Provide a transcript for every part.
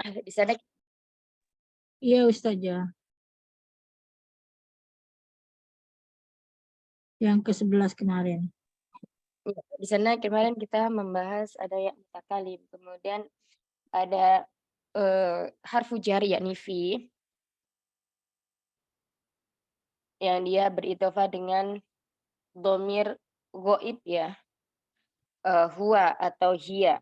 Di sana Iya Ustazah. Yang ke-11 kemarin. di sana kemarin kita membahas ada ya mutakalim, kemudian ada harfu jar yakni fi yang dia beridhofah dengan dhamir ghaib ya, huwa atau hiya.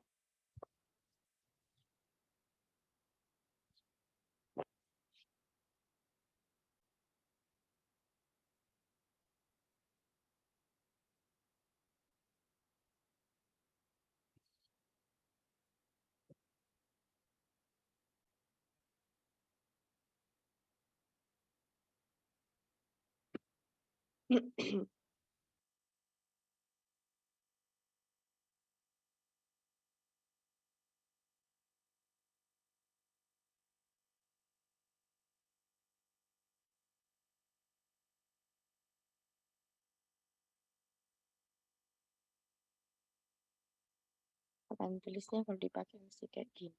Papan tulisnya kalau dipakai mesti kayak gini.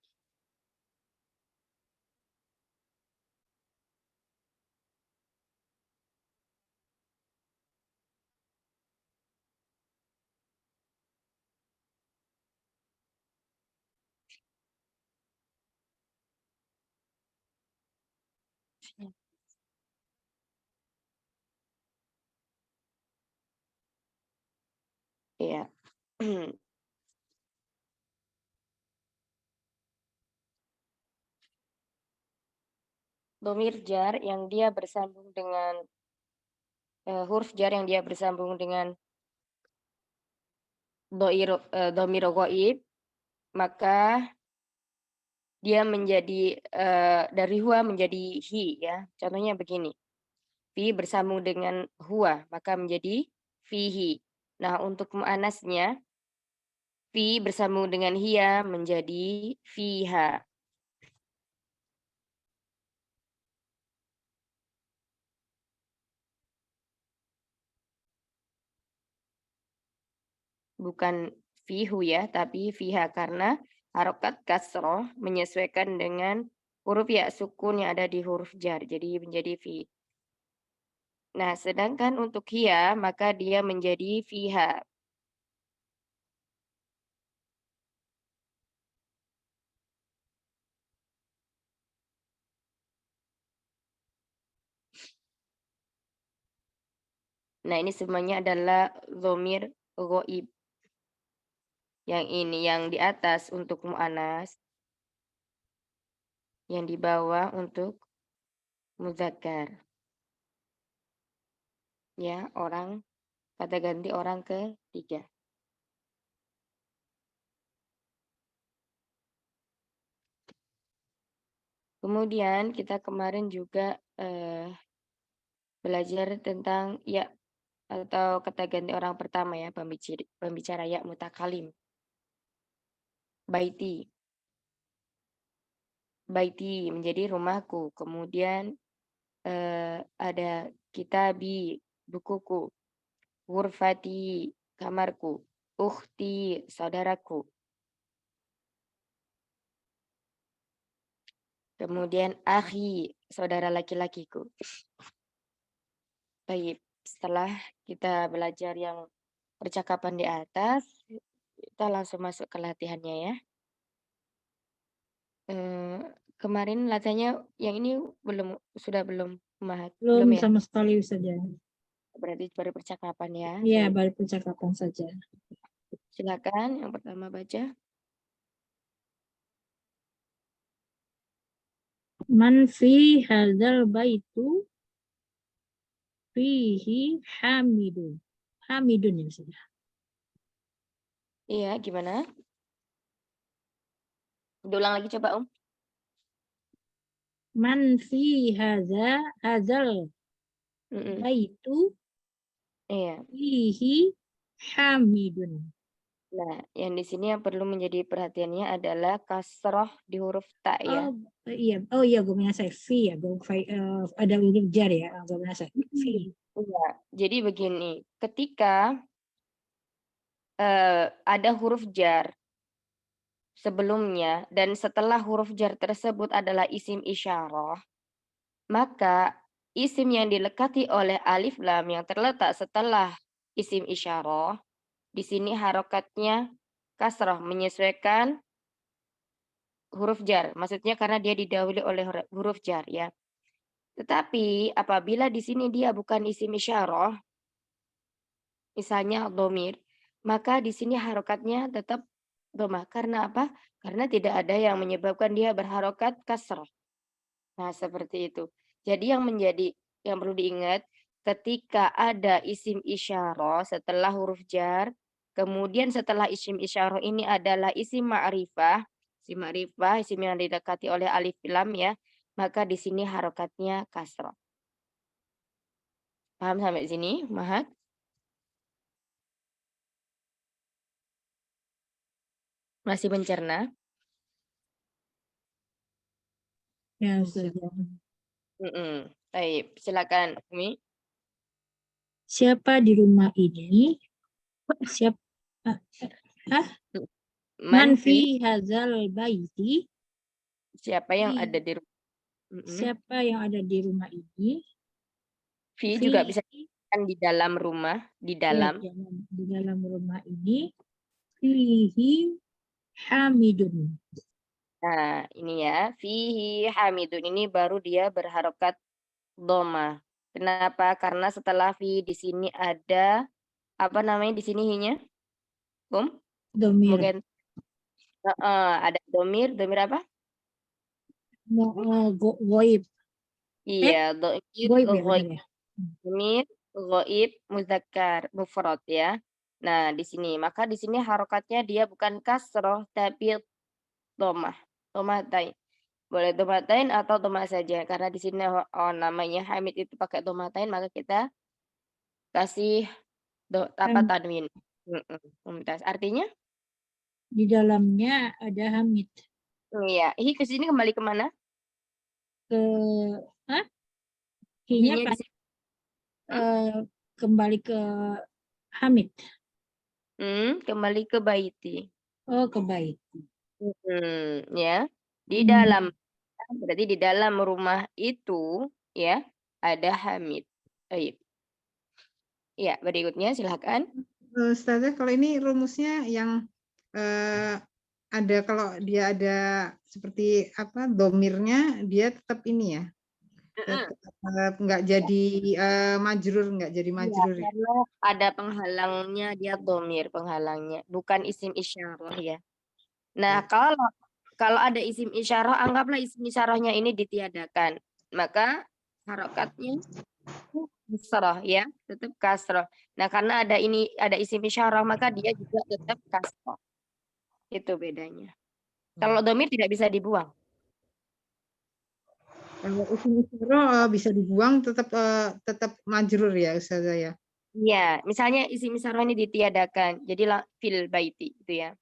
Iya. Dhamir jar yang dia bersambung dengan huruf jar yang dia bersambung dengan dhamir ghaib, maka dia menjadi dari huwa menjadi hi ya. Contohnya begini. Fi bersambung dengan huwa, maka menjadi fihi. Nah, untuk muannasnya fi bersambung dengan hiya menjadi fiha. Bukan fihu ya, tapi fiha karena harokat kasroh menyesuaikan dengan huruf ya sukun yang ada di huruf jar. Jadi menjadi fi. Nah, sedangkan untuk hiya maka dia menjadi fiha. Nah, ini semuanya adalah dhamir ghaib. Yang ini yang di atas untuk mu'anas, yang di bawah untuk muzakkar. Ya, orang kata ganti orang ketiga. Kemudian kita kemarin juga belajar tentang ya atau kata ganti orang pertama ya, pembicara ya mutakalim. Baiti. Baiti menjadi rumahku. Kemudian ada kitabi, bukuku. Ghurfati, kamarku. Ukhti, saudaraku. Kemudian akhi, saudara laki-lakiku. Baik, setelah kita belajar yang percakapan di atas, kita langsung masuk ke latihannya ya. Kemarin latihannya yang ini sudah belum Mahat? Belum Ya? sama sekali Ustazah. Berarti baru percakapan ya. Iya, Baik. baru percakapan saja. Silakan yang pertama baca. Man fi hadzal baitu fihi hamidun. Hamidun ya Ustazah. Iya, gimana? Diulang lagi coba, Man fi hadzal baitu Iya. fihi hamidun. Nah, yang di sini yang perlu menjadi perhatiannya adalah kasroh di huruf ta ya. Oh iya, gue saya fi ya, ada huruf jar ya, gue saya fi. Iya, jadi begini, ketika ada huruf jar sebelumnya dan setelah huruf jar tersebut adalah isim isyarah, maka isim yang dilekati oleh alif lam yang terletak setelah isim isyarah, di sini harokatnya kasrah menyesuaikan huruf jar. Maksudnya karena dia didahului oleh huruf jar ya. Tetapi apabila di sini dia bukan isim isyarah, misalnya dhamir, maka di sini harokatnya tetap dhammah. Karena apa? Karena tidak ada yang menyebabkan dia berharokat kasrah. Nah, seperti itu. Jadi yang perlu diingat ketika ada isim isyarah setelah huruf jar, kemudian setelah isim isyarah ini adalah isim ma'rifah, isim yang didekati oleh alif lam ya, maka di sini harokatnya kasrah. Paham sampai sini, Mahat? Masih mencerna? Ya, Ustazah. Baik, silakan Umi. Siapa di rumah ini? Siapa? Man fi hazal baiti? Siapa yang Fi. ada di rumah? Siapa yang ada di rumah ini? Fi Fi. juga bisa kan di dalam rumah, di Ya, dalam. di dalam rumah ini. Fihi hamidun. Nah, ini ya, fihi hamidun ini baru dia berharokat doma. Kenapa? Karena setelah fi di sini ada apa namanya di sini hinya? Domir. Mungkin ada domir, domir apa? Goib. Iya, domir, Goib ya benar ya. domir, goib, muzakkar, mufrad ya. Nah, di sini maka di sini harokatnya dia bukan kasroh tapi domah, domatain. Boleh domatain atau doma saja karena di sini namanya Hamid itu pakai domatain maka kita kasih apa tanwin. Mumtaz. Artinya? Di dalamnya ada Hamid. Iya. Hi ke sini kembali kemana? Ke Hi-nya Hi-nya di sini. kembali ke Hamid. Kembali ke baiti. Oh, ke bait. Ya. Di dalam berarti di dalam rumah itu ya ada Hamid. Baik. Ya, berikutnya silakan. Ustazah, kalau ini rumusnya yang ada kalau dia ada seperti apa domirnya dia tetap ini ya, tetap nggak jadi majrur, nggak jadi Iya, majrur ya. karena ada penghalangnya dia domir penghalangnya, bukan isim isyarah ya. Nah, kalau ada isim isyarah, anggaplah isim isyarahnya ini ditiadakan, maka harokatnya kasrah ya, tetap kasrah. Nah, karena ada isim isyarah, maka dia juga tetap kasrah. Itu bedanya. Kalau domir tidak bisa dibuang. Kalau isim isyarah bisa dibuang tetap majrur ya Ustazah ya. Iya, misalnya isim isyarah ini ditiadakan, jadilah fil baiti itu ya.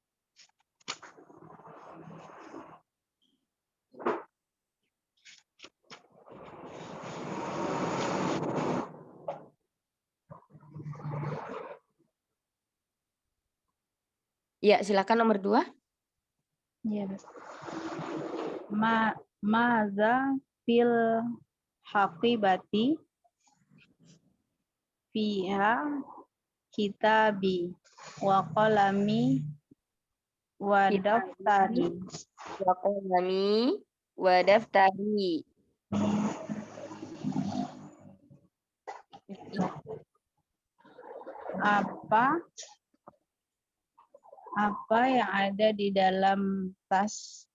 Ya, silakan nomor 2. Ya, maza fil haqibati fiha kitabi wa qalami wa daftari. Wa qalami wa daftari. Apa yang ada di dalam tas?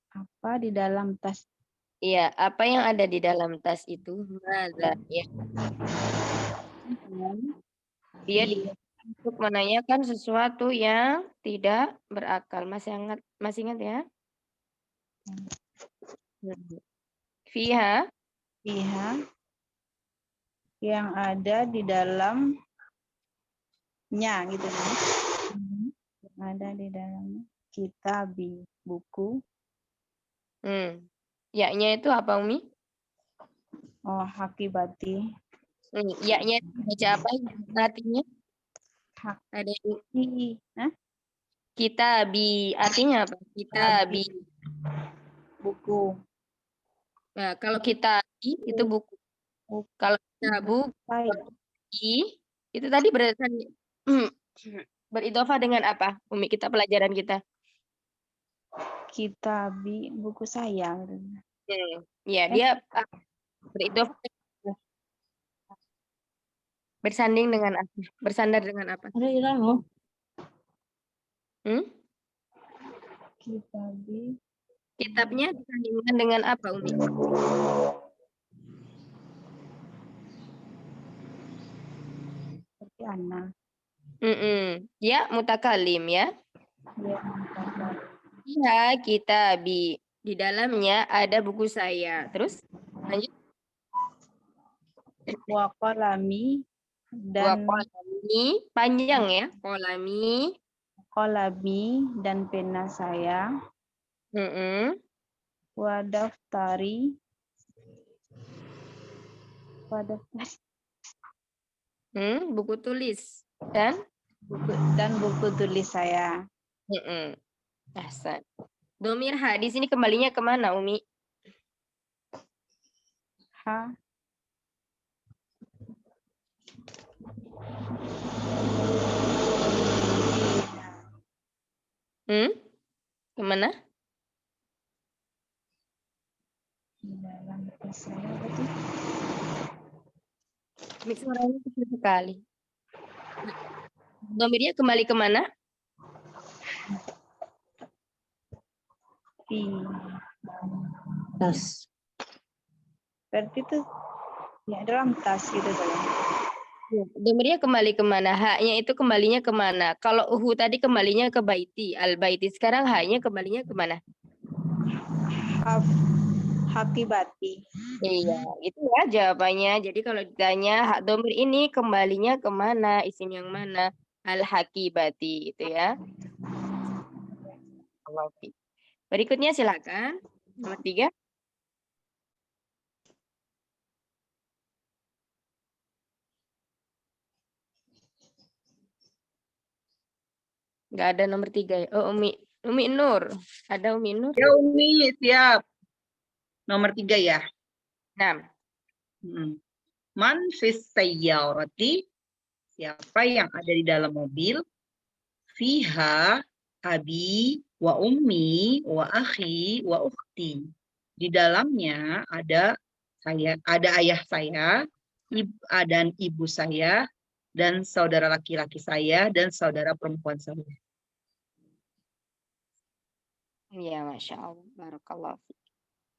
Apa di dalam tas? Iya, apa yang ada di dalam tas itu? Maza, ya. Dia untuk menanyakan sesuatu yang tidak berakal. Masih ingat ya? Fiha Fiha yang ada di dalamnya gitu kan. Yang ada di dalamnya kitabi buku. Ya-nya itu apa, Umi? Oh, hakibati. Ya-nya itu baca apa artinya? Ada yang Hah? kitabi artinya apa? Kitabi. Buku. Nah, kalau kitabi itu buku. Kalau kitabu Saya. itu tadi beridofah dengan apa? Umi kita pelajaran kita. Kitabi, buku saya. Ya, dia beridofah bersanding dengan apa? Bersandar dengan apa? Ada hilang loh. Kitabi. Kitabnya disandingkan dengan apa, Umi? Seperti anak. Ya, mutakalim ya. Ya, Ya, kitabi. Di dalamnya ada buku saya. Terus lanjut. wa qalami dan Kolami panjang ya. kolami dan pena saya. Wa daftari. Buku tulis dan buku tulis saya. Ahsan. Domir ha di sini kembalinya kemana, Umi? Ha. Kemana? Di dalam buku saya berarti. Suaranya kecil sekali. Domirnya kembali kemana? Di Tas. berarti itu ya dalam tas gitu kan. Domirnya kembali kemana? Haknya itu kembalinya kemana? Kalau uhu tadi kembalinya ke baiti, al-baiti. Sekarang haknya kembalinya kemana? Hakibati. Iya, itu ya jawabannya. Jadi kalau ditanya hak domir ini kembalinya kemana? Isim yang mana? Al-hakibati, itu ya. Oke. Berikutnya silakan. Nomor 3. Nggak ada nomor 3 ya. Oh, Umi Nur. Ada Umi Nur? Ya Umi, siap. Nomor 3 ya. 6. Man fis sayyarati, siapa yang ada di dalam mobil? Fiha abi wa ummi wa akhi wa ukhti. Di dalamnya ada ayah saya, dan ibu saya, dan saudara laki-laki saya, dan saudara perempuan saya. Ya, Masya Allah. Barakallah.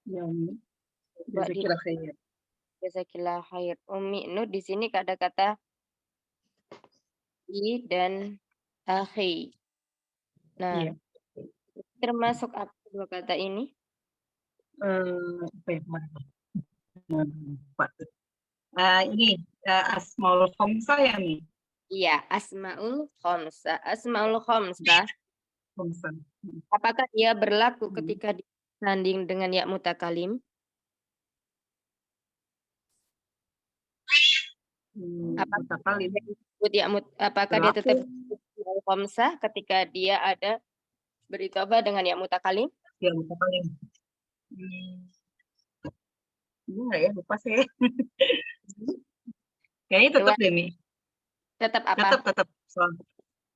Ya, jazakillah khair. Jazakillah khair. Umi Nur di sini kata-kata i dan akhi. Nah, Iya. termasuk apa dua kata ini? Ini asmaul khamsah ya nih. Iya, asmaul khamsah. Asmaul khamsah. Apakah dia berlaku ketika disanding dengan ya mutakalim? Apakah dia tetap asmaul khamsah ketika dia ada beritobah dengan ya mutakalim? Ya mutakalim. Enggak ya, lupa sih. Kayaknya tetap deh, Mi. Tetap apa?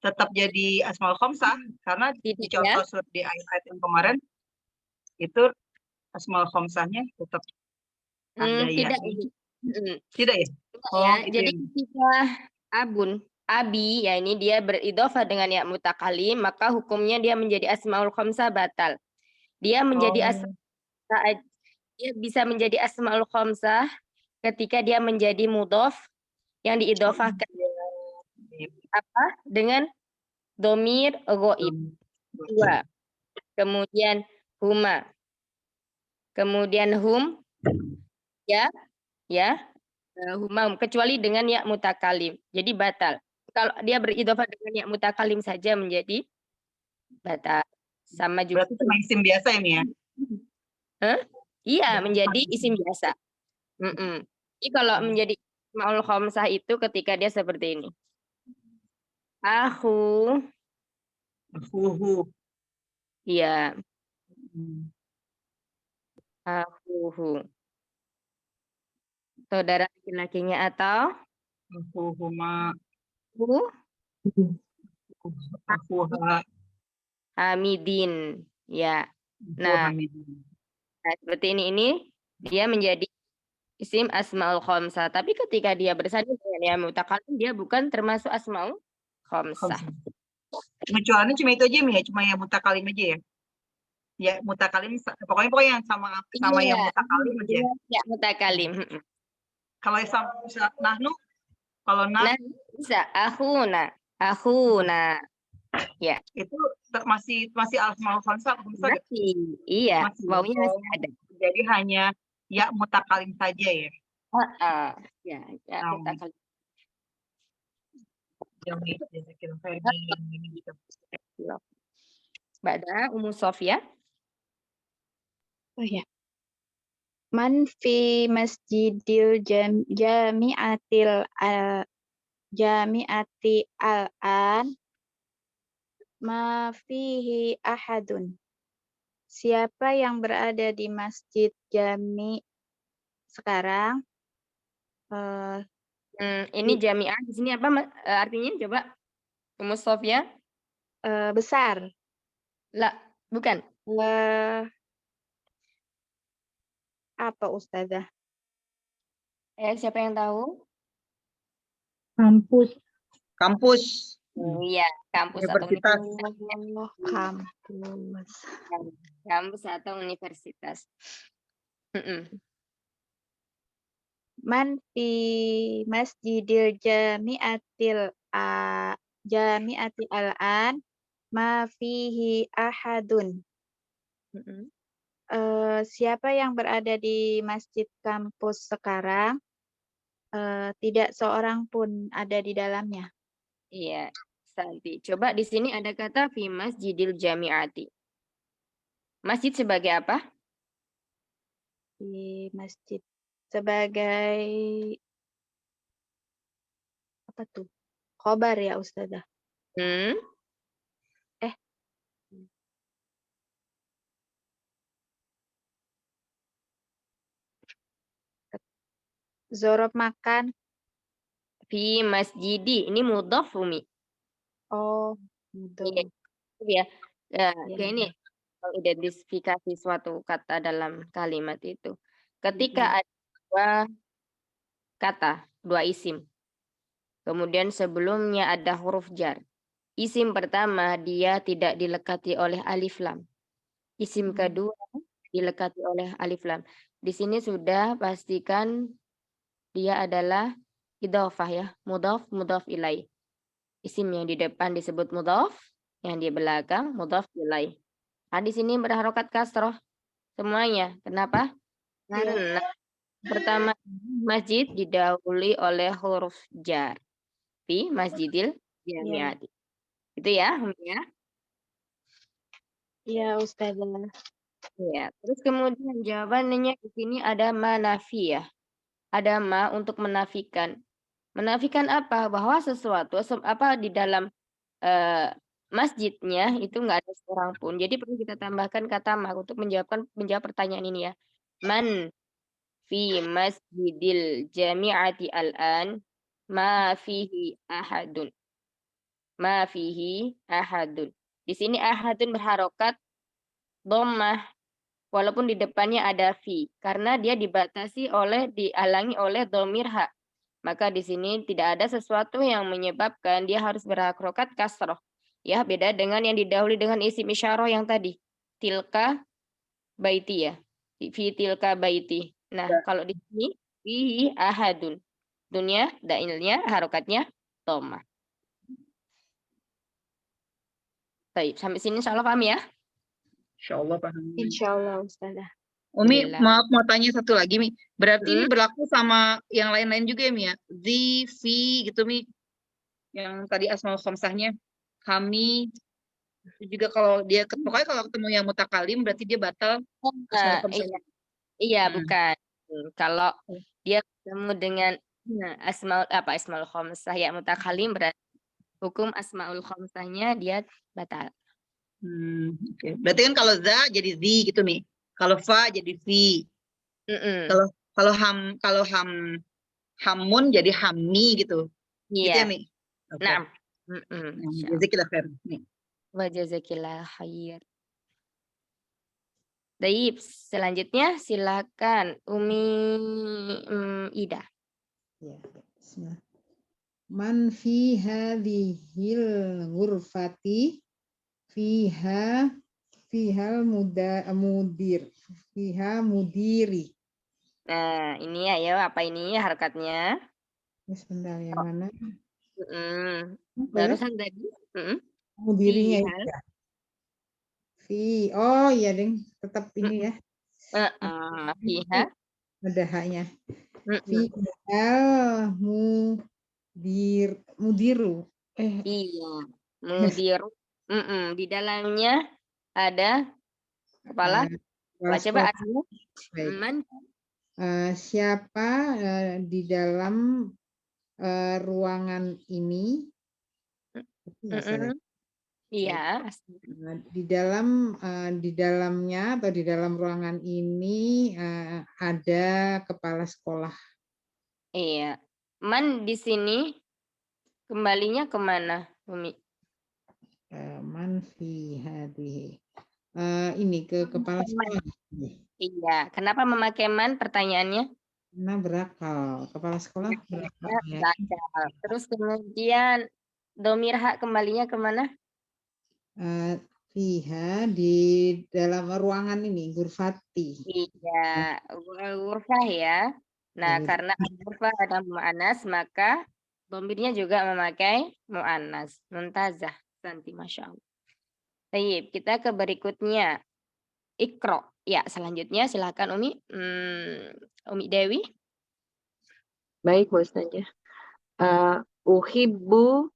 Tetap jadi asmaul khamsah karena di contoh surat di ayat yang kemarin itu asmaul khamsahnya tetap ada ya. Tidak ya? Ya, jadi ketika abi ya ini dia beridofah dengan ya mutakalim, maka hukumnya dia menjadi asmaul khamsah batal. Dia menjadi dia bisa menjadi asmaul khamsah ketika dia menjadi mudhof yang diidofahkan apa dengan domir ghaib 2, kemudian huma, kemudian hum ya huma, kecuali dengan ya mutakalim jadi batal. Kalau dia beridofah dengan ya mutakalim saja menjadi batal. Sama juga. Berarti cuma isim biasa ini ya? Iya, menjadi isim biasa. Jadi kalau menjadi asmaul khamsah itu ketika dia seperti ini. Aku. Akhuhu. Iya. Hmm. Akhuhu. Saudara laki-lakinya atau Akhuhuma. Aku. Akhuha. Hamidin. Ya. Akhu Nah, Hamidin. seperti ini dia menjadi isim asmaul khamsah. Tapi ketika dia bersanding dengan ya mutakalim, dia bukan termasuk asmaul khamsah. Pengecualiannya cuma itu aja, Mi, ya? Cuma yang mutakalim aja ya? Ya, mutakalim, pokoknya yang sama yang mutakalim aja. Ya, mutakalim. Kalau yang sama nahnu, kalau Nah, bisa. Akhuna. Ya. itu masih asmaul khamsah. Masih. Iya, Masih. wawunya masih ada. Jadi hanya ya mutakalim saja ya. Ya, Nah, mutakalim. yang ini gitu. Bada Ummu Sofia. Oh ya. Man fi masjidil jami'ati al-an ma fihi ahadun. Siapa yang berada di masjid jami sekarang? Ini jami'ah di sini apa artinya coba Ummu Sofia? Besar. Lah, bukan. Apa Ustazah? Siapa yang tahu? Kampus. Kampus. Iya, kampus atau Universitas. universitas. Kampus atau universitas. Man fi masjidil jami'ati al-an ma fihi ahadun. Siapa yang berada di masjid kampus sekarang, tidak seorang pun ada di dalamnya. Iya, Santi. Coba di sini ada kata fi masjidil jami'ati. Masjid sebagai apa? Di masjid sebagai apa tuh? Khobar ya Ustazah. Zorob makan. Fi masjidi. Ini mudhaf Umi. Oh, Iya. Ya. Kayak ini identifikasi suatu kata dalam kalimat itu. Ketika ada dua kata, dua isim. Kemudian sebelumnya ada huruf jar. Isim pertama dia tidak dilekati oleh alif lam. Isim kedua dilekati oleh alif lam. Di sini sudah pastikan dia adalah idhofah ya, mudhaf ilaih. Isim yang di depan disebut mudhaf, yang di belakang mudhaf ilaih. Nah, di sini berharokat kasroh semuanya. Kenapa? Karena pertama masjid didahului oleh huruf jar. Fi masjidil jami'ati. Itu ya, ya. Iya, Ustazah. Ya, terus kemudian jawabannya di sini ada manafi ya. Ada ma untuk menafikan. Menafikan apa? Bahwa sesuatu apa di dalam masjidnya itu enggak ada seorang pun. Jadi perlu kita tambahkan kata ma untuk menjawab pertanyaan ini ya. Man fi masjidil jami'ati al-an ma fihi ahadun. Ma fihi ahadun. Di sini ahadun berharokat dhammah walaupun di depannya ada fi karena dia dihalangi oleh dhamir ha. Maka di sini tidak ada sesuatu yang menyebabkan dia harus berharokat kasroh. Ya, beda dengan yang didahului dengan isim isyarah yang tadi. Tilka baiti ya. Fi tilka baiti. Nah, kalau di sini fihi ahadun. Dunia dailnya harokatnya dhammah. Baik, sampai sini insyaallah paham ya? Insyaallah paham. Insyaallah Ustazah. Umi, maaf mau tanya satu lagi, Mi. Berarti ini berlaku sama yang lain-lain juga ya, Mi ya? Zi, fi gitu, Mi. Yang tadi asmaul khamsahnya. Kami. Juga kalau dia pokoknya kalau ketemu yang mutakalim berarti dia batal asmaul khamsahnya. Iya, bukan. Kalau dia ketemu dengan asmaul khamsah ya mutakalim berarti hukum asmaul khamsahnya dia batal. Oke. Berarti kan kalau za jadi zi gitu nih. Kalau fa jadi fi. Kalau kalau hamun jadi hammi gitu. Gitu ya, Iya. Mi? Oke. Nah, Jazakillah khair. Nih. wa jazakillah khair. Baik, selanjutnya silakan Umi Ida. Ya, bismillah. Man fi hadhil ghurfati fiha mudiri. Nah, ini ya apa ini harokatnya? Sebentar, yang mana? Barusan tadi. Mudirinya ya. Oh iya, Deng, tetap ini ya. Fiha. Ada haknya. Fiha mudiru. Iya, mudiru. Di dalamnya ada kepala. Coba artinya. Man. Siapa di dalam ruangan ini? Iya. Di dalamnya atau di dalam ruangan ini ada kepala sekolah. Iya. Man di sini kembalinya kemana, Umi? Man fi hadhihi. Ini ke kepala sekolah. Iya. Kenapa memakai man pertanyaannya? Karena berakal. Kepala sekolah berakal. Ya. Terus kemudian domir hak kembalinya kemana? Fiha di dalam ruangan ini, Gurfati. Iya, ghurfah ya. Nah, karena ghurfah ada mu'annas, maka domirnya juga memakai mu'annas. Muntazah, Santi, Masya Allah. Baik, kita ke berikutnya. Iqra. Ya, selanjutnya silakan Umi. Umi Dewi. Baik, Bu Ustazah. Uhibbu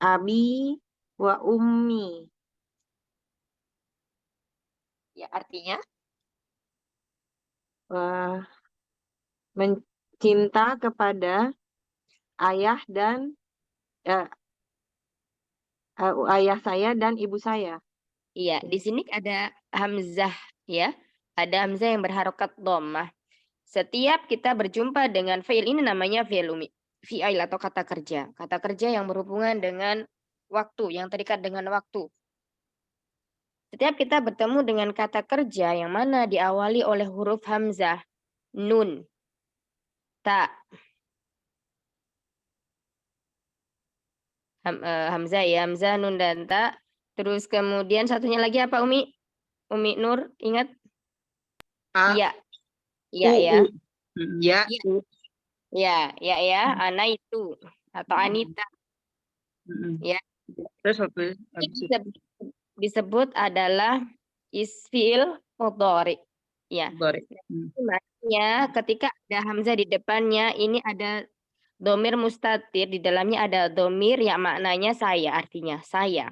abi wa ummi. Ya, artinya? Mencinta kepada ayah dan ayah saya dan ibu saya. Iya, di sini ada hamzah ya. Ada hamzah yang berharokat dhammah. Setiap kita berjumpa dengan fi'il ini namanya fi'il umi. Fi'il atau kata kerja. Kata kerja yang berhubungan dengan waktu, yang terikat dengan waktu. Setiap kita bertemu dengan kata kerja yang mana diawali oleh huruf hamzah, nun, ta. Hamzah ya, hamzah, nun, dan ta. Terus kemudian satunya lagi apa Umi? Umi Nur, ingat? Iya. Iya ya. Ya. Ya, Ana itu atau Anita. Ya. Terus disebut adalah isfil mudhari. Ya. Maksudnya ketika ada hamzah di depannya ini ada domir mustatir, di dalamnya ada domir yang maknanya saya, artinya saya.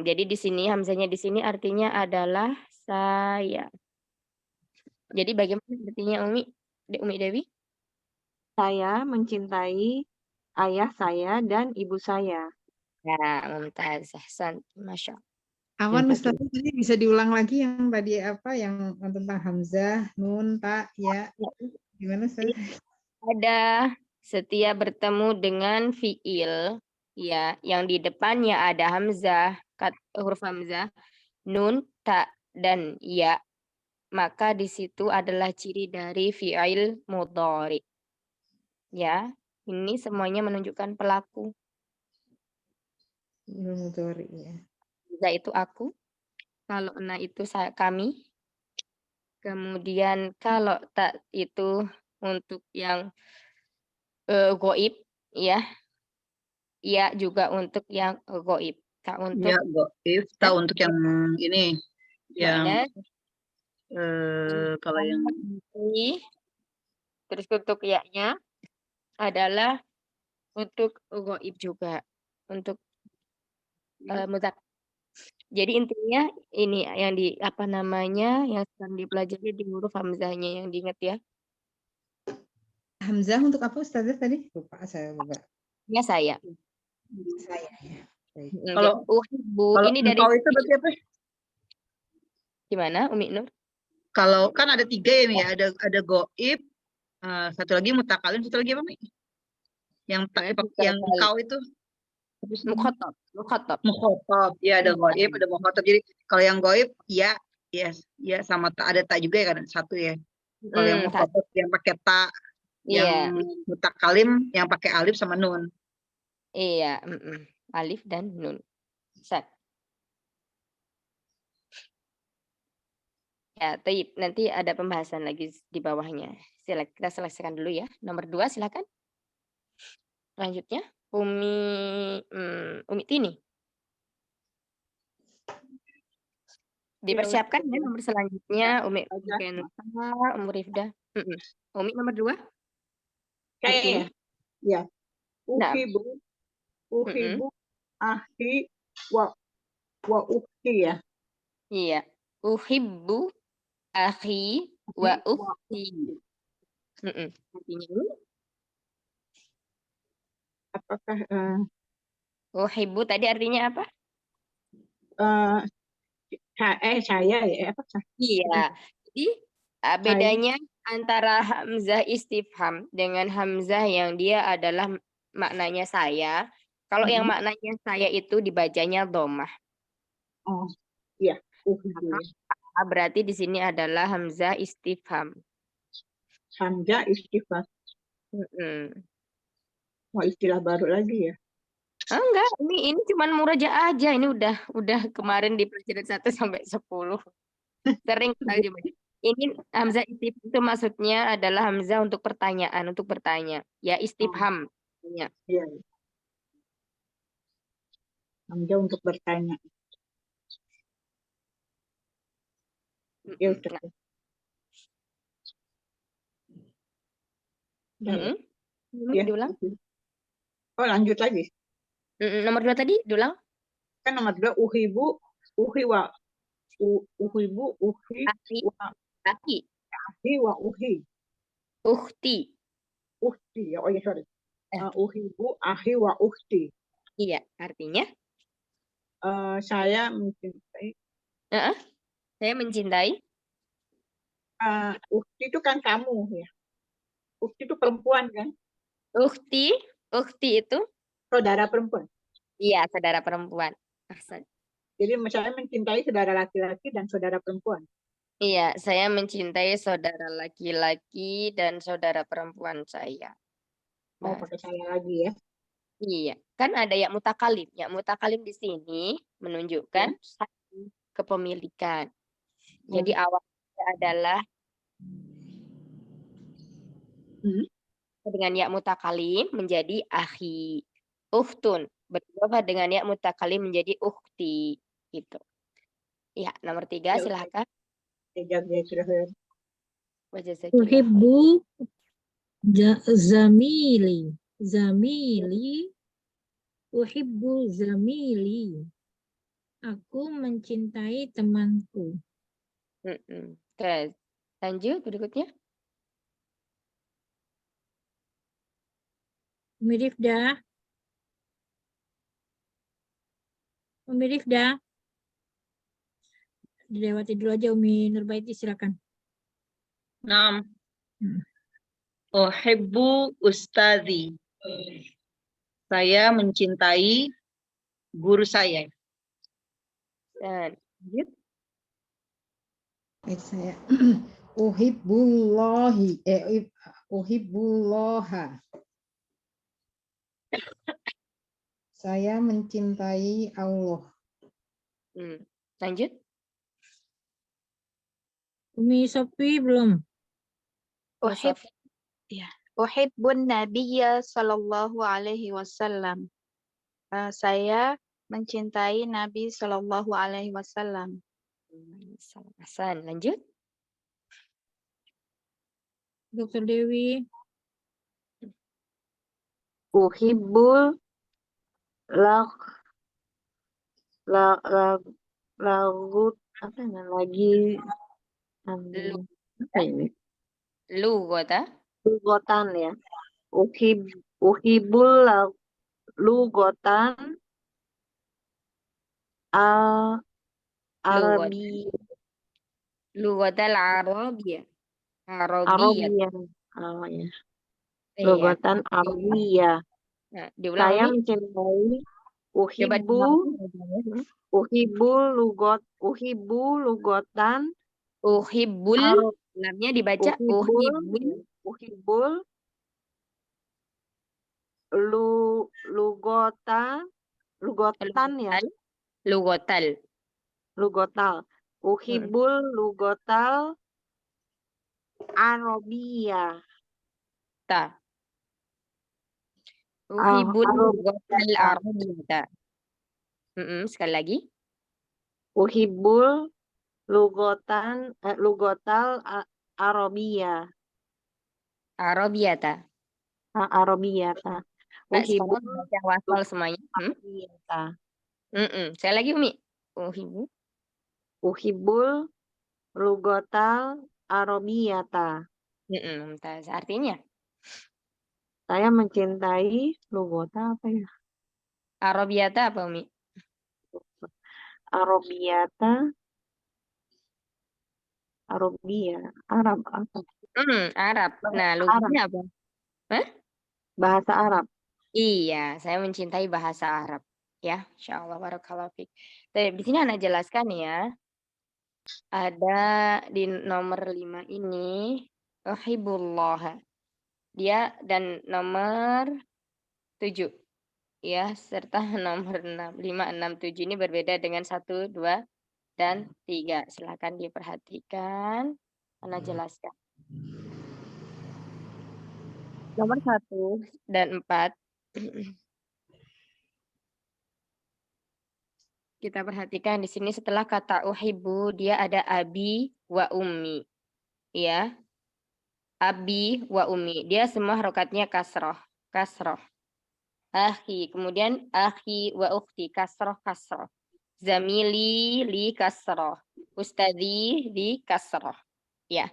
Jadi di sini hamzahnya di sini artinya adalah saya. Jadi bagaimana artinya Umi Dewi? Saya mencintai ayah saya dan ibu saya. Ya, mumtaz, ahsan, Masya Allah. Awan Ustaz, tadi bisa diulang lagi yang tadi apa yang tentang hamzah, nun, ta, ya. Gimana Ustaz? Ada setiap bertemu dengan fiil ya yang di depannya ada hamzah, huruf hamzah, nun, ta, dan ya, maka di situ adalah ciri dari fi'il mudhari. Ya, ini semuanya menunjukkan pelaku. Mudhari ya. Za itu aku, kalau na itu kami. Kemudian kalau ta itu untuk yang goib ya. Ya juga untuk yang goib. Ta untuk ya, goib. Ta untuk yang ini yang kalau yang terus untuk ya-nya adalah untuk goib juga, untuk mudzakkar. Jadi intinya ini yang yang sedang dipelajari di huruf hamzahnya yang diingat ya. Hamzah untuk apa Ustazah tadi? Lupa saya juga. Ya saya. Saya ya. Baik. Kalau uhibbu kalau ini dari engkau itu berarti apa? gimana Umi Nur? Kalau kan ada 3 ya, Mi, ya. Ada goib, satu lagi mutakalim, satu lagi apa, Mi? Yang yang engkau itu Mukhatab. mukhatab. Ya, ada goib, ada mukhatab. Jadi kalau yang goib ya, ya sama ada tak juga ya kan satu ya. Kalau yang mukhatab yang pakai ta, yang mutakalim yang pakai alif sama nun. Iya, alif dan nun. Set. Ya, nanti ada pembahasan lagi di bawahnya. Kita selesaikan dulu ya. Nomor 2 silakan. Lanjutnya Umi Tini. Dipersiapkan ya nomor selanjutnya Umi Kenta, Umi Rifda. Umi nomor 2. Kayaknya ya. Nah. Uhibu ahi wa ukhti ya. Iya. Uhibbu akhi wa ukhti. Artinya ini? Apakah Uhibbu tadi artinya apa? Saya ya apa? Iya. Jadi bedanya antara hamzah istifham dengan hamzah yang dia adalah maknanya saya. Kalau yang maknanya saya itu dibacanya dhammah. Oh, iya. Berarti di sini adalah hamzah istifham. Hamzah istifham. Mau istilah baru lagi ya? Enggak, ini cuman murajaah aja. Ini udah kemarin di pelajaran 1 sampai 10. Sering kita coba. Ini hamzah istifham itu maksudnya adalah hamzah untuk pertanyaan, untuk bertanya. Ya istifham. Iya. Hamzah untuk bertanya. Ya, diulang. Oh, lanjut lagi. Nomor 2 tadi, diulang. Kan nomor 2 uhibu, uhi wa uhibu, uhi wa ahi wa uhi. Ukhti. Ukhti ya. Oh ya, sorry. Uhibu ahi wa ukhti. Iya, artinya? Saya mencintai. Saya mencintai. Ukhti itu kan kamu ya. Ukhti itu perempuan kan? Ukhti itu? Saudara perempuan. Iya, saudara perempuan. Jadi saya mencintai saudara laki-laki dan saudara perempuan. Iya, saya mencintai saudara laki-laki dan saudara perempuan saya. Oh, pakai saya lagi ya. Iya, kan ada ya mutakalim. Ya mutakalim di sini menunjukkan kepemilikan. Jadi awalnya adalah dengan ya mutakalim menjadi akhi. Ukhtun berubah dengan ya mutakalim menjadi ukhti gitu. Ya, nomor 3 silakan. Uhibbu zamili. Uhibbu zamili. Aku mencintai temanku. Terus lanjut berikutnya. Umi Rifda. Dilewati dulu aja Umi Nurbaiti, silakan. Naam. Uhibbu ustadzi. Saya mencintai guru saya. Dan lanjut. Saya uhibbullahi uhibbullaha. Saya mencintai Allah. Lanjut. Umi Sofi belum? Uhibbun nabiyya sallallahu alaihi wasallam. Saya mencintai Nabi sallallahu alaihi wasallam. Hasan, lanjut. Dr. Dewi. Uhibbul lagut apa ya lagi apa ini? Lugotan Lugotan ya. Uhibul lugotan al Lugot. Arabi Lugotal Arabia. Arabia. Arabia. Oh, ya. Iya. Lugotan Arabia. Nah, diulang Saya Umi. mencintai Coba uhibbu lugotan Uhibbul. Arab Lamnya dibaca uhibbul uhibbul. uhibbul lugotan ya. Lugotal. Lugotal. Uhibbul lugotal Arabia. Ta. Uhibbul Arabia. lugotal Arabia. Sekali lagi. Uhibbul lugotal Arabia. Arabia ta. Arabia ta. Sekarang Uhibbul baca wasal semuanya. Arabia ta. Sekali lagi Umi. Uhibbul lugotal Arabia ta. Mumtaz. Artinya Saya mencintai lugota apa ya? Arabiata apa Umi? Arabiata. Arabia. Arab apa? Arab. Nah, Bahasa luganya apa? Hah? Bahasa Arab. Iya, saya mencintai bahasa Arab. Ya, insya Allah barakallahu fiik. Di sini Ana jelaskan ya. Ada di nomor 5 ini uhibbullah. Dia dan nomor 7 ya, serta nomor 6, 5, 6, 7 ini berbeda dengan 1, 2, dan 3. Silakan diperhatikan. Ana jelaskan. Nomor 1 dan 4. Kita perhatikan di sini setelah kata uhibbu dia ada abi wa ummi. Ya. Abi wa ummi. Dia semua harokatnya kasroh. Kasroh. Akhi. Kemudian akhi wa ukhti. Kasroh kasroh. Zamili li kasroh. Ustadzi li kasroh. Ya.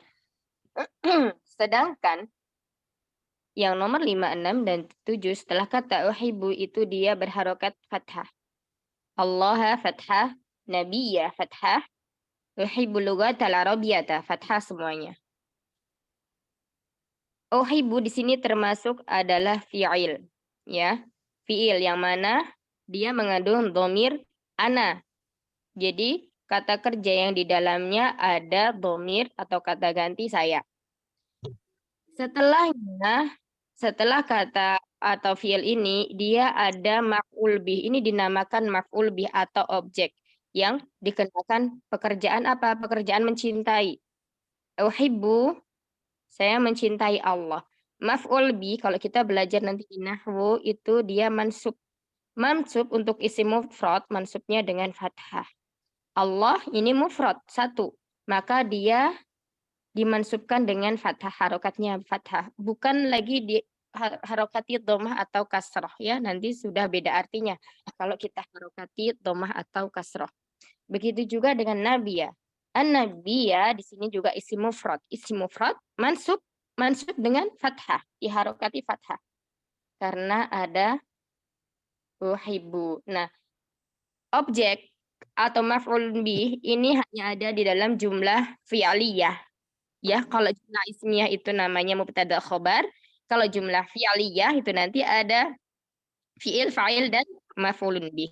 Sedangkan yang nomor 5, 6, dan 7 setelah kata uhibbu itu dia berharokat fathah. Allah fathah, Nabiyya fathah, uhibbu lugatal arabiyyata fathah semuanya. Uhibbu di sini termasuk adalah fi'il, ya. Fi'il yang mana dia mengandung dhamir ana. Jadi kata kerja yang di dalamnya ada dhamir atau kata ganti saya. Setelah kata atau fi'il ini, dia ada maf'ul bih. Ini dinamakan maf'ul bih atau objek yang dikenakan pekerjaan apa? Pekerjaan mencintai. Uhibbu, saya mencintai Allah. Maf'ul bih, kalau kita belajar nanti di nahwu, itu dia mansub. Mansub untuk isim mufrad, mansubnya dengan fathah. Allah ini mufrad, satu. Maka dia dimansubkan dengan fathah, harokatnya fathah. Bukan lagi di harokati dhammah atau kasroh ya, nanti sudah beda artinya kalau kita harokati dhammah atau kasroh. Begitu juga dengan nabiyya. An-nabiyya di sini juga isim mufrad. Isim mufrad mansub dengan fathah, diharokati fathah. Karena ada uhibbu. Nah, objek atau maf'ul bih ini hanya ada di dalam jumlah fi'aliyah. Ya, kalau jumlah ismiyah itu namanya mubtada khobar. Kalau jumlah fi'aliyah itu nanti ada fi'il, fa'il, dan maf'ulun bih.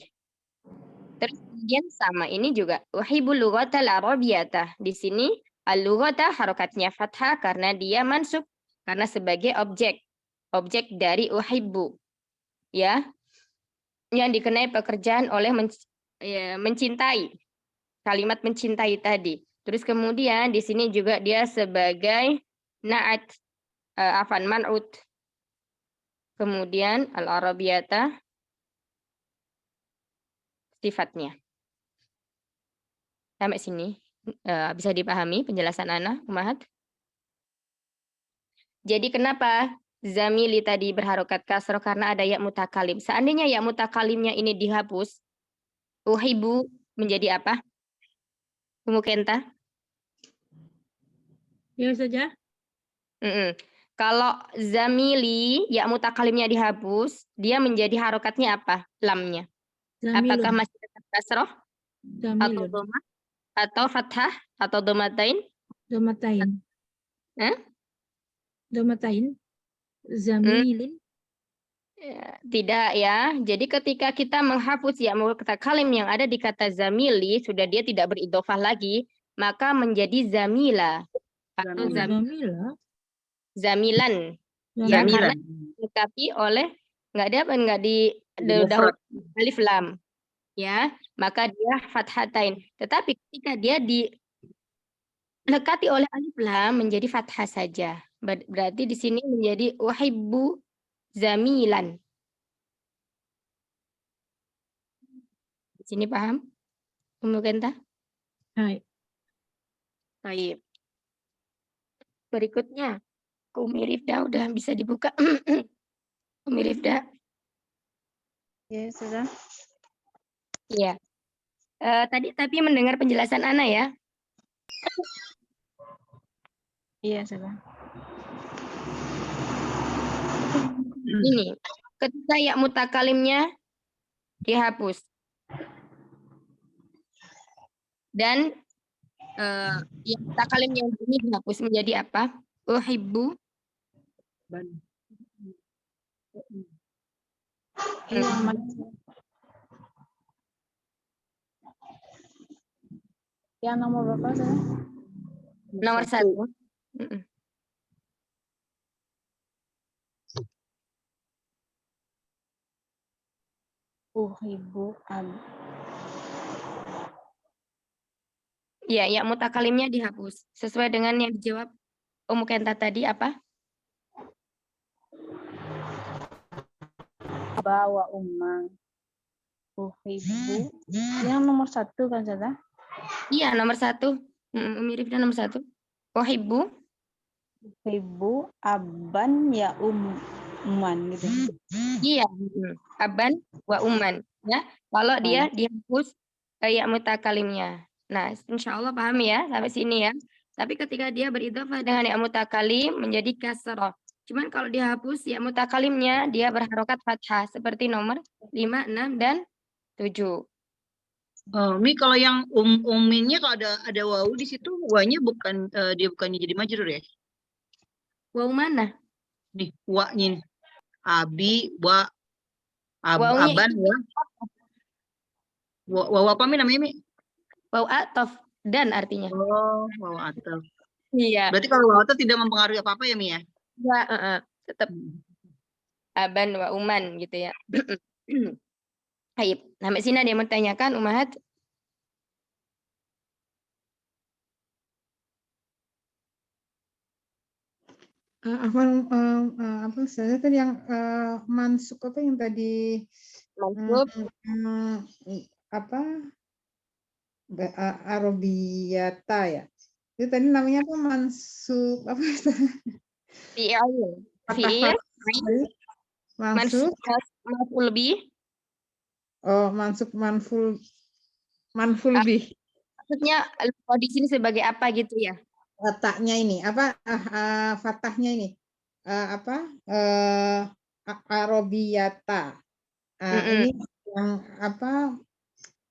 Terus kemudian sama ini juga uhibbul lughatal arabiyyata. Di sini al-lughata harokatnya fathah karena dia mansub karena sebagai objek dari uhibbu. Ya. Yang dikenai pekerjaan oleh mencintai. Kalimat mencintai tadi. Terus kemudian di sini juga dia sebagai na'at man'ut. Kemudian al-arabiyyata sifatnya. Sampai sini bisa dipahami penjelasan Ana, Umahat? Jadi kenapa zamili tadi berharokat kasroh? Karena ada ya mutakalim. Seandainya ya mutakalimnya ini dihapus, uhibbu menjadi apa? Ummu Kenta? Ya saja. Kalau zamili, ya mutakalimnya dihapus, dia menjadi harokatnya apa? Lamnya. Apakah Zamilun. masih tetap kasroh atau Zamilun. doma atau fathah atau domatain? Domatain. Eh? Domatain. Zamilin. Ya, tidak ya. Jadi ketika kita menghapus ya mutakalim yang ada di kata zamili, sudah dia tidak beridofah lagi, maka menjadi zamila atau Oh, Zamila. zamilan. Ya, Zamilan. karena Zamilan. dilengkapi oleh nggak di Mufrad. dahulu alif lam. Ya, maka dia fathatain. Tetapi ketika dia dilekati oleh alif lam menjadi fathah saja. Berarti di sini menjadi uhibbu zamilan. Di sini paham? Ummu Kenta? Hai. Baik. Berikutnya, Umi Rifda udah bisa dibuka. Umi Rifda. Ya, sudah. Iya. Tadi tapi mendengar penjelasan Ana ya. Iya, sudah. Ini, ketika ya mutakalimnya dihapus. Dan ya mutakalim yang ini dihapus menjadi apa? Uhibbu. Yang mana? Yang nomor berapa, sudah? Nomor 1. Uhibbu Ya, ya mutakalimnya dihapus. Sesuai dengan yang dijawab Ummu Kenta tadi apa? bawa umang. Uhibbu. Yang nomor 1 kan, sudah? Iya, nomor 1. Umi Rifda nomor 1. Uhibbu. Uhibbu aban ya umman gitu. Iya, aban wa umman. Ya, kalau dia dihapus kayak mutakalimnya. Nah, insya Allah paham ya sampai sini ya. Tapi ketika dia beridofah dengan ya mutakalim menjadi kasroh. Cuman kalau dihapus ya mutakalimnya dia berharokat fathah seperti nomor 5, 6, dan 7. Mi kalau yang uminnya kalau ada wawu di situ, wanya bukan dia bukannya jadi majrur ya? Waw mana? Nih, wa-nya nih. Abi, wa, Wawunya aban, itu wa. Wawu apa Mi namanya Mi? waw atof dan artinya. Oh, wawu ataf. Iya. Berarti kalau wawu ataf tidak mempengaruhi apa-apa ya Mi ya? Ya, tetap aban wa uman gitu ya. Baik, sampai sini ada yang mau tanyakan Umahat? Apa saya tadi yang mansuk apa yang tadi Mansub. apa Arobiyata ya itu tadi namanya apa mansuk apa itu Fi'il. Fi'il. mansuk Maf'ul bih. oh mansuk manful bih Maksudnya di sini sebagai apa gitu ya? letaknya ini apa fathahnya ini apa Arobiyata ini yang apa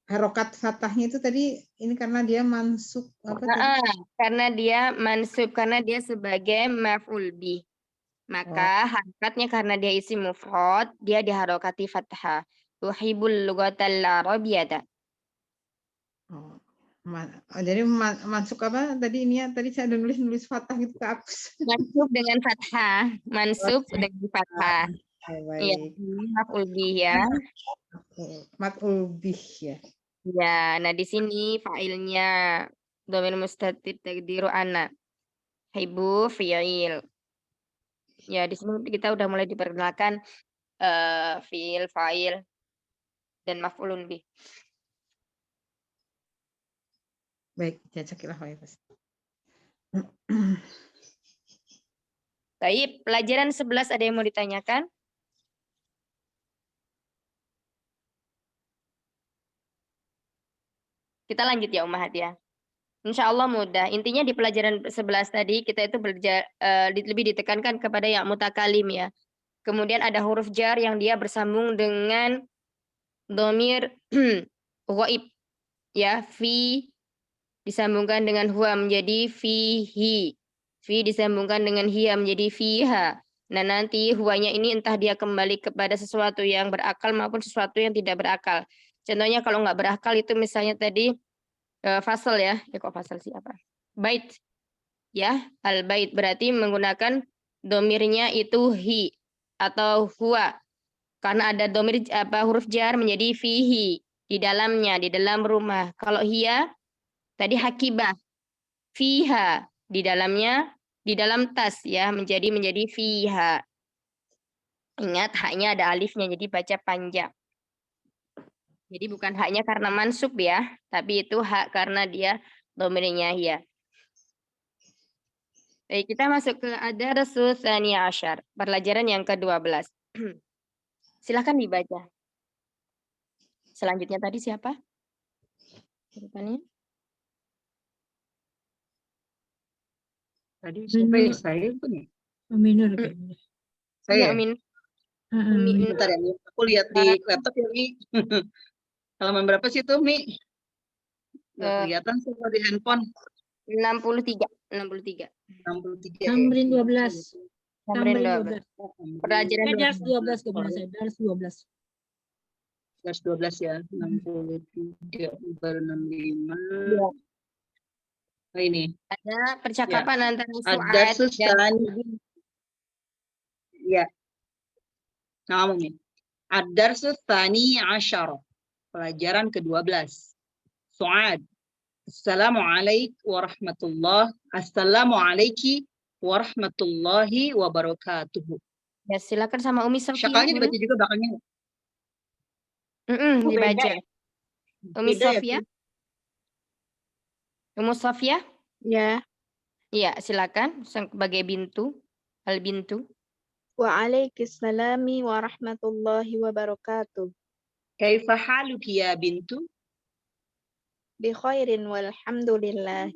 harokat fathahnya itu tadi ini karena dia mansuk apa tadi? Karena dia mansub, karena dia sebagai maf'ul bih. Maka harokatnya karena dia isim mufrad, dia diharokati fathah. Tuhibul lugatal arabiyyata. Jadi mansuk apa tadi ini ya? Tadi saya udah nulis fathah gitu kehapus. Mansub dengan fathah. Mansub dengan fathah. Iya, maf'ul bih ya. Maf'ul bih ya. Ya, nah di sini fa'ilnya dhamir mustatir taqdiru ana. Hibbu fi'il. Ya, di sini kita udah mulai diperkenalkan fi'il, fa'il, dan maf'ulun bih. Baik, jazakillah khair. Baik, pelajaran 11 ada yang mau ditanyakan? Kita lanjut ya Ummahat ya. Insya Allah mudah. Intinya di pelajaran 11 tadi kita itu lebih ditekankan kepada yang mutakalim ya. Kemudian ada huruf jar yang dia bersambung dengan dhamir ghaib ya, fi disambungkan dengan huwa menjadi fihi. Fi disambungkan dengan hiya menjadi fiha. Nah, nanti huwanya ini entah dia kembali kepada sesuatu yang berakal maupun sesuatu yang tidak berakal. Contohnya kalau nggak berakal itu misalnya tadi fasal ya. Ya kok fasal sih apa? Bait. Ya, al-bait berarti menggunakan domirnya itu hi atau huwa. Karena ada domir huruf jar menjadi fihi di dalamnya, di dalam rumah. Kalau hiya tadi hakibah, fiha di dalamnya, di dalam tas ya, menjadi fiha. Ingat haknya ada alifnya jadi baca panjang. Jadi bukan haknya karena mansub ya, tapi itu hak karena dia domirnya hiya. Baik, kita masuk ke ad-darsus tsani asyar, pelajaran yang ke-12. Silakan dibaca. Selanjutnya tadi siapa? Depannya. Tadi siapa ya? Saya punya. Minur. Saya. Amin. Bentar ya, Mi. Aku lihat di laptop ya, Mi. Halaman berapa sih itu, Mi? Nggak kelihatan sih kalau di handphone. 63. Tamrin 12. Tamrin 12. Pelajaran Dars 12 kebenaran saya. Dars 12. Dars 12 ya. 63 per 65. Ya. Nah, ini. Ada percakapan antara Ad-darsus dan ya. Kamu, Mi. Ad-darsus tsani asyar. Pelajaran ke-12. Su'ad. Assalamualaikum warahmatullahi warahmatullahi wabarakatuh. Ya, silakan sama Umi Sofia. Syakalnya dibaca juga belakangnya. Dibaca. Beda ya? Umi Beda ya, Sofia. Umi Sofia? Ya. Iya, silakan sebagai bintu. Al-bintu. Waalaikumsalam warahmatullahi wabarakatuh. Kaifa haluki ya bintu? Bi khairin walhamdulillah.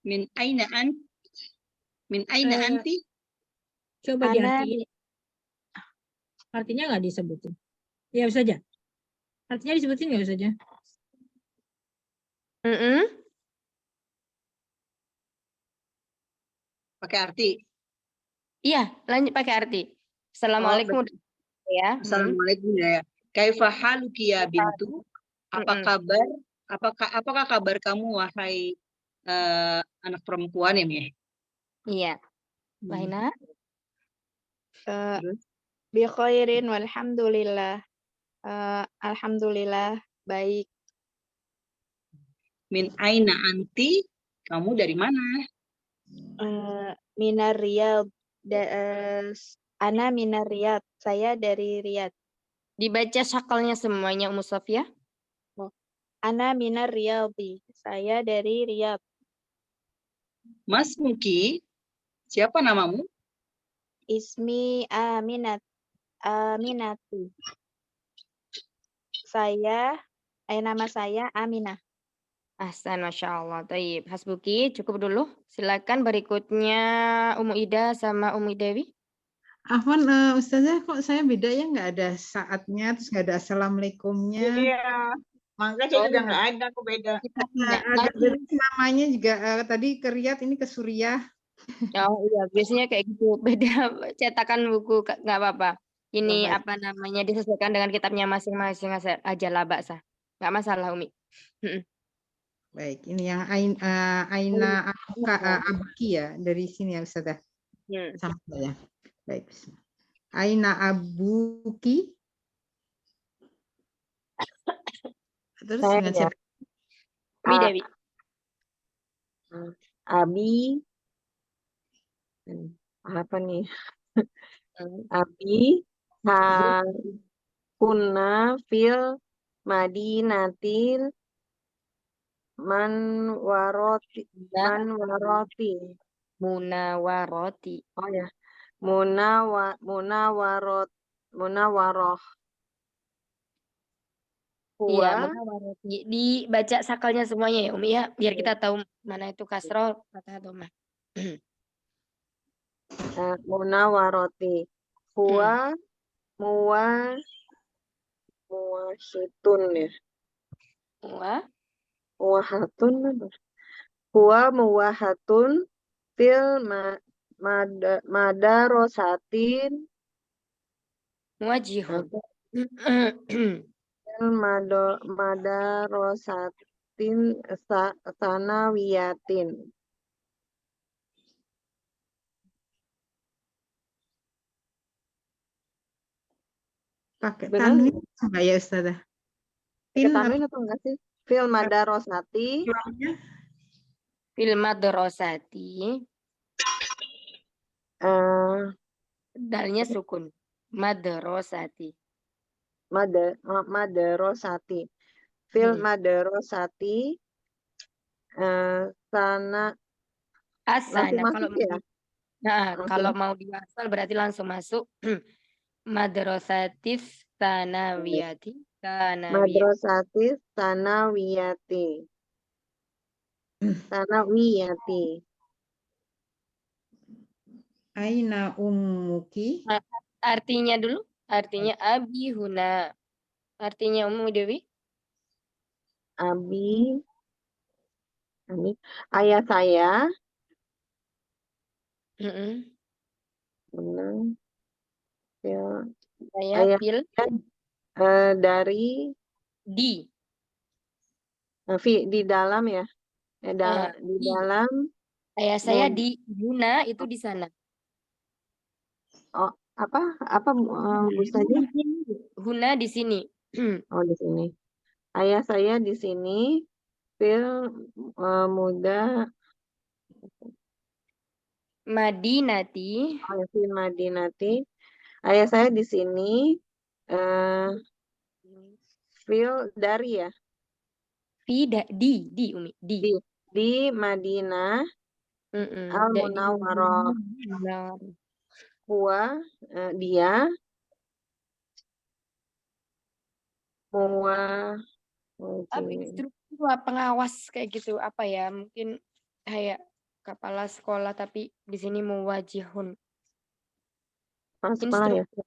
Min aina anti? Coba Ana diartiin. Artinya nggak disebutin. Ya bisa aja. Artinya disebutin nggak bisa aja. Pakai arti. Iya, lanjut pakai arti. Assalamualaikum ya. Assalamualaikum ya. Kaifa haluki ya bintu? Apa kabar? Apakah kabar kamu wahai anak perempuan ya, Mi? Iya. Laina? Bi khairin walhamdulillah. Alhamdulillah baik. Min aina anti? Kamu dari mana? Minar Riyadh. Ana minar Riyadh. Saya dari Riyadh. Dibaca syakalnya semuanya Ummu Sofia. Ana minar Riyadhi. Saya dari Riyadh. Mas Muki, siapa namamu? Ismi Aminati. Nama saya Aminah. Ahsan, Masya Allah. Taib. Hasbuki, cukup dulu. Silakan berikutnya Ummu Ida sama Ummu Dewi. Afwan, Ustazah kok saya beda ya, nggak ada saatnya, terus nggak ada assalamualaikumnya. Iya, makanya saya juga nggak ada, aku beda. Jadi namanya juga tadi ke Riyadh, ini ke Suriah. Oh iya, biasanya kayak gitu. Beda cetakan buku, nggak apa-apa. Ini Baik. apa namanya disesuaikan dengan kitabnya masing-masing aja lah, Baksa. Nggak masalah, Umi. Baik, ini yang Aina Abki ya, dari sini ya Ustazah. Sampai ya. Baik. Aina Abuki. Terus dengan siapa? Umi Dewi. Abi. Apa nih? Abi kunna fil madinatil Munawwaroti. Oh ya. Munawwaroh. Iya, Huwa, munawaroti. Dibaca sakalnya semuanya ya, Umi ya, biar kita tahu mana itu kasroh, fathah, dhammah. munawaroti. Huwa, muwa, muwahitun ya. Wah, Muwahatun. Huwa muwahatun fil madarosatin muwajihun. fil madarosatin sanawiyatin. Pakai Benar tanwin nggak? enggak ya Ustazah? Pakai Tin tanwin atau enggak sih? Fil madarosati. ulangnya Fil madrasati, eh dalnya sukun. Madrasati. madarosati. Fil Hmm. madarosati sana langsung Asana, kalau masuk ya? kalau Langsung. mau diwasal berarti langsung masuk madrasatif sanawiyati. Madrasati sanawiyati. Sanawiyati. aina ummuki. Nah, artinya dulu, artinya abi huna. Artinya Ummu Dewi? Abi. Ayah saya. Mm-mm. Benar. Ya. Saya Ayah fil saya dari di. di dalam ya. Di Di. dalam Saya mud. di Huna itu di sana. Oh, apa Bu saja? Huna di sini. Oh, di sini. Ayah saya di sini fil muda Madinati. fil Madinati. Ayah saya di sini fil dari ya. Di Umi, di. Di Madinah Al Di Munawwarah. Munawwarah. Huwa dia muwa Apa instruktur pengawas kayak gitu apa ya? Mungkin kayak kepala sekolah tapi di sini muwajihun. sekolah ya. Instruktur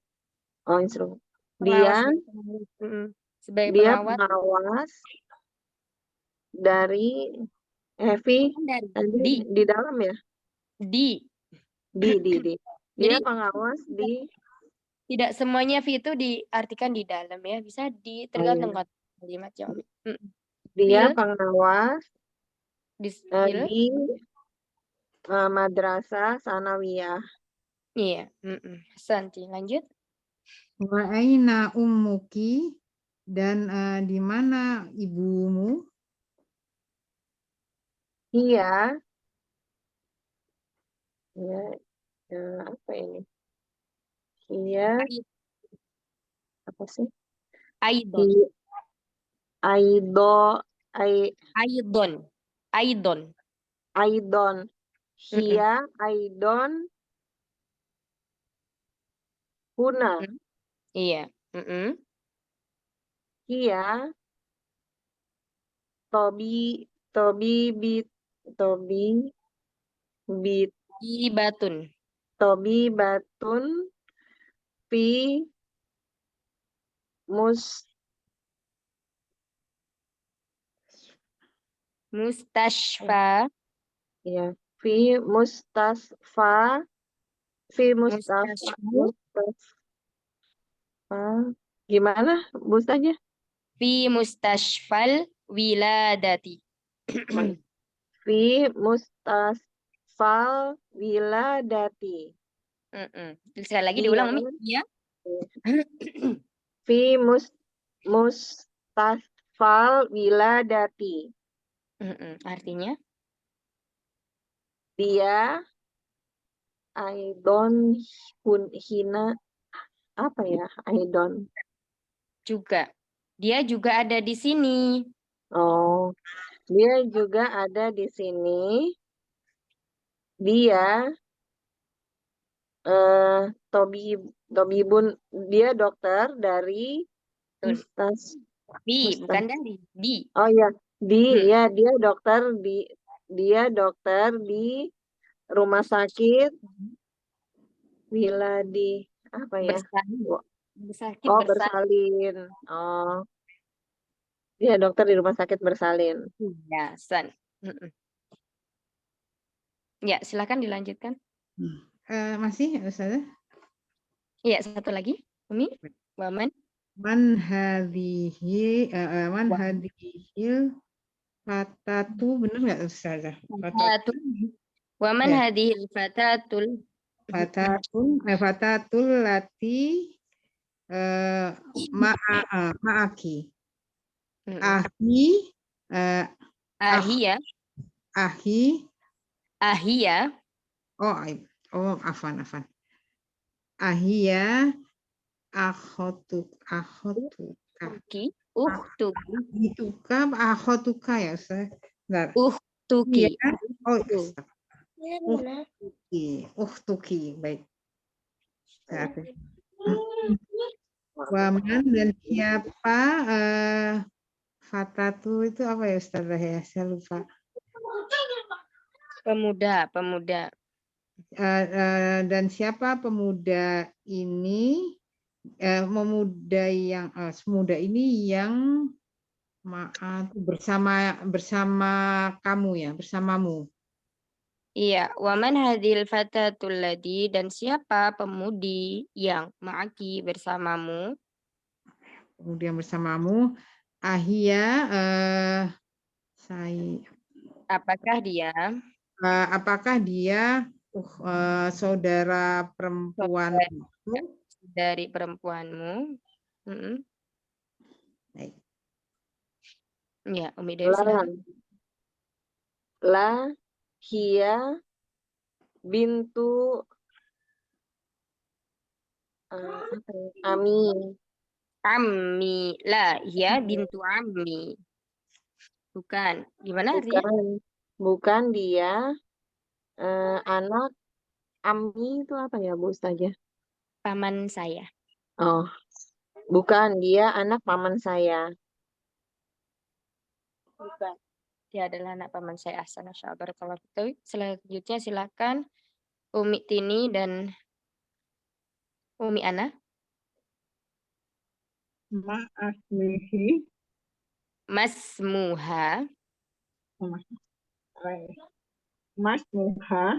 Oh, instruktur. pengawas Dia gitu. Sebagai dia pengawas pengawas dari Heavy dari tadi di dalam ya. di. Di. Dia Jadi pengawas di tidak semuanya fi itu diartikan di dalam ya, bisa tergantung kalimatnya Umi. dia Fil pengawas di fil. di madrasah sanawiyah. Iya, Santi, lanjut. Wa aina ummuki, dan di mana ibumu? Iya. Apa ini? Iya, apa sih? Aidon. Aidon. Hia Aidon Huna. Iya. Hia Tobi batun fi Mustashfa. Ya, fi mustasfa gimana Bu saja? Fi mustashfal wiladati. Fi mustasfal wiladati. Sekali lagi diulang Umi. Ya. Fi mustasfal wiladati. Artinya? Dia Aidon hina apa ya? Aidon. Juga. Dia juga ada di sini. Oh, dia juga ada di sini. Dia Tobibun, dia dokter dari Bi, bukan dari. Bi. Oh ya, Hmm. ya dia dokter di rumah sakit Wiladi apa ya? Bersalin. Oh, Sakit bersalin. Oh, dia dokter di rumah sakit bersalin. Ya, San. Ya, silakan dilanjutkan. Masih Ustazah? Iya, satu lagi. Umi, Waman. Man hadhil fatatu, benar nggak Ustazah? Fatatul. Waman Ya. hadhil fatatul. Fatatul lati ma'aki. Ahi Ahia. ahi Ahia. afan. Ahia akhotuka. Uhtuki. Ituka akhotuka ya Ustaz. Bentar. Uhtuki. Iya. Uhtuki. Baik. Waman dan siapa fatatu itu apa ya Ustazah ya? Saya lupa. Pemuda. Dan siapa pemuda ini semuda ini yang bersama kamu ya, bersamamu. Iya, waman hadhil fatatul ladi, dan siapa pemudi yang ma'aki bersamamu? Kemudian bersamamu, ahia apakah dia saudara perempuan dari perempuanmu? Baik. Ya, Umi Dewi silakan. La hiya bintu Ami. Ammi, la hiya bintu ammi. Bukan. Gimana artinya? Bukan dia anak Ami itu apa ya Bu Ustazah? Paman saya. Oh, bukan, dia anak paman saya. Bukan. Dia adalah anak paman saya. Ahsan, kalau gitu. Selanjutnya silakan Umi Tini dan Umi Ana. Ma'asmihi. Masmuha. Masmuha.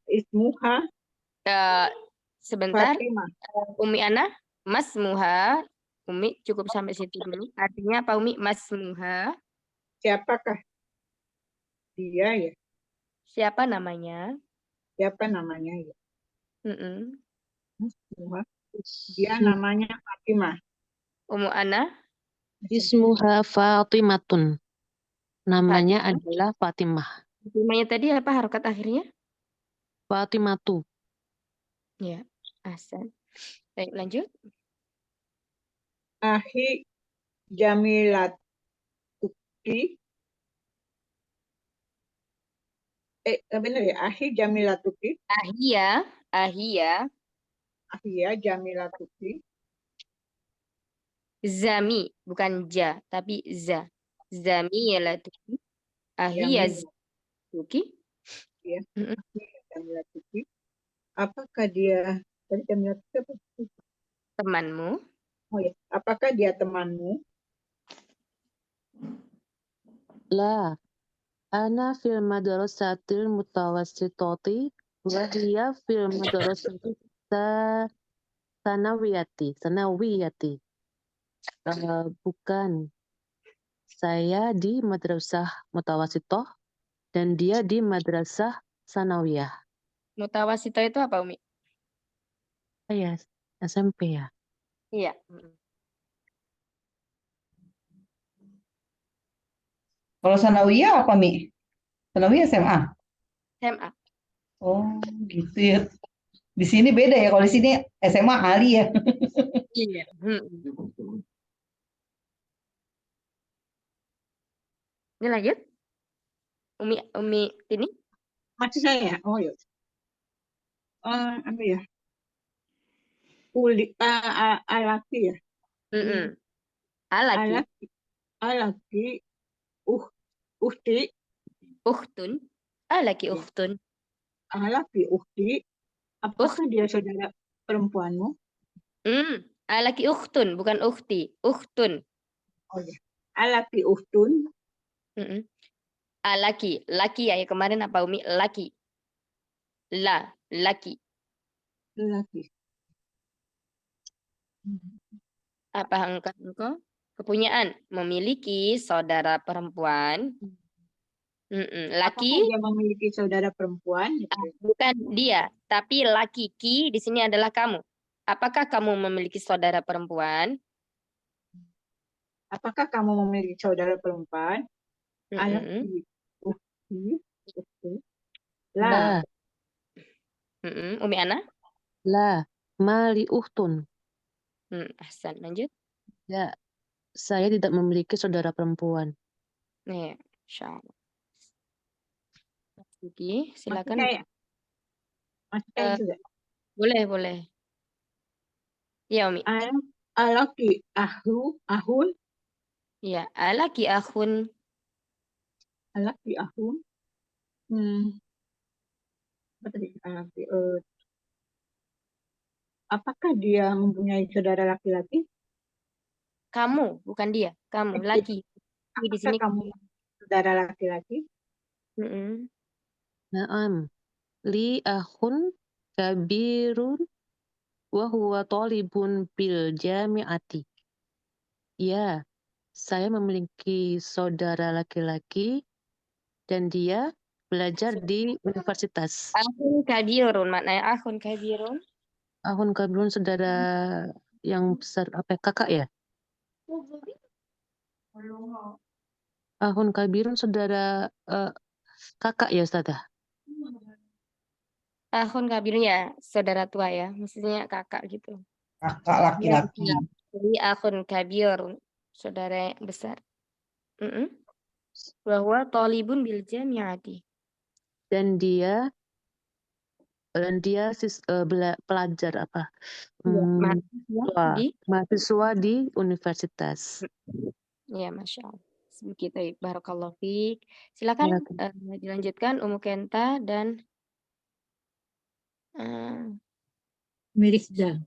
Ismuha. Sebentar. Fatimah. Umi Ana. Masmuha. Umi cukup sampai situ dulu. Artinya apa Umi? Masmuha. Siapakah dia ya? Siapa namanya? Siapa namanya ya? Masmuha. Dia namanya Fatimah. Umu Ana. Ismuha Fatimatun. Namanya adalah Fatimah. Namanya tadi apa harokat akhirnya? Fatimatu. Ya, Ahsan. Baik, lanjut. Ahi Jamilatuki. Benar ya? Ahi Jamilatuki. Ahia. Ahia Jamilatuki. Zami, bukan ja, tapi za. Zami yalatuki. Ahia Zuki. Ya. Jamilatuki. Apakah dia temanmu? Oh ya, apakah dia temanmu? La. Ana fil madrasatil mutawassitati wa hiya fil madrasati sanawiyati. Bukan. Saya di madrasah mutawassitoh dan dia di madrasah sanawiyah. Mutawassitoh itu apa, Umi? Ya, SMP ya. Iya. Kalau sanawiyah apa, Mi? Sanawiyah SMA? SMA. Oh, gitu ya. Di sini beda ya. Kalau di sini SMA Ali ya. Iya. Ini lanjut. Umi ini? Masih saya. Oh ya. Apa ya? Alaki ya. Alaki. Alaki. Uhti. Uhtun. Alaki Ya. uhtun. Alaki uhti. Apakah dia saudara perempuanmu? Alaki uhtun, bukan uhti. Uhtun. Oh ya. Alaki uhtun. Alaki. Laki ya. Kemarin apa Umi? Laki. Laki. Laki. Apa engkau? Kepunyaan. Memiliki saudara perempuan. Laki. Apakah dia memiliki saudara perempuan? Bukan dia, tapi laki. Ki di sini adalah kamu. Apakah kamu memiliki saudara perempuan? Apakah kamu memiliki saudara perempuan? Alaki. Uhti. La. Umi Ana? La. Mali uhtun. Ahsan, lanjut. Ya, saya tidak memiliki saudara perempuan. Nih, insyaallah. Oke, silakan. Masih kayak juga. Boleh. Ya, Umi. Alaki ahun. Ya, alaki akhun. Alaki ahun. Apa tadi? Apakah dia mempunyai saudara laki-laki? Kamu, bukan dia. Kamu, laki. Di sini kamu saudara laki-laki? Naam. Li akhun kabirun wa huwa talibun bil jami'ati. Ya, saya memiliki saudara laki-laki dan dia belajar di universitas. Akhun kabirun, maknanya akhun kabirun. Akhun kabirun saudara yang besar, apa ya, kakak ya? Akhun kabirun saudara kakak ya, Ustazah? Akhun kabirun ya, saudara tua ya. Maksudnya kakak gitu. Kakak laki-laki. Jadi akhun kabirun, saudara yang besar. Bahwa talibun bil jami'ati. Dan dia pelajar apa? Mahasiswa di universitas. Ya, Masya Allah. Begitu, barakallahu fiik. Silakan dilanjutkan Umu Kenta dan Mirifda.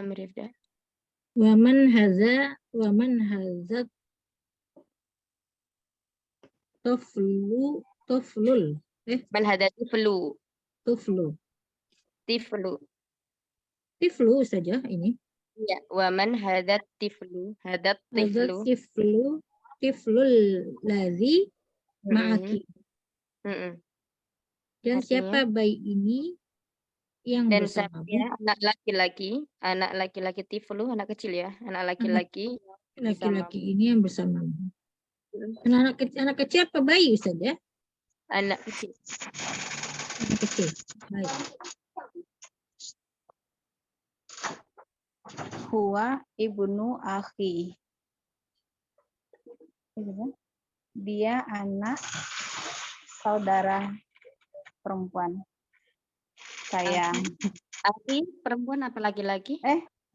Mirifda. Waman hazat toflul. Man hadza tiflu. Tiflu saja ini. Ya, waman hadat tiflu. Hadat tiflu. Tiflul ladzi ma'aki. Dan siapa bayi ini yang dan bersamamu? saya anak laki-laki tiflu, anak kecil ya, anak laki-laki. Laki-laki ini yang bersamamu. Anak kecil apa bayi saja? Anak kecil. Anak kecil. Baik. Huwa ibnu akhi. Dia anak saudara perempuan saya. Akhi perempuan apa laki-laki?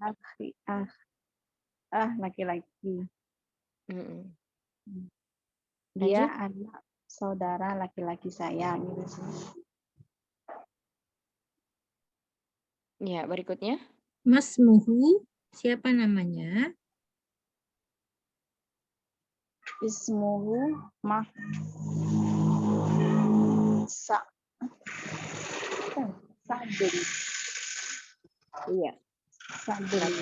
Akhi. Laki-laki. Dia anak saudara laki-laki saya gitu sih. Ya, berikutnya. Masmuhu, siapa namanya? Ismuhu Sa'dun. Iya. Sa'dun.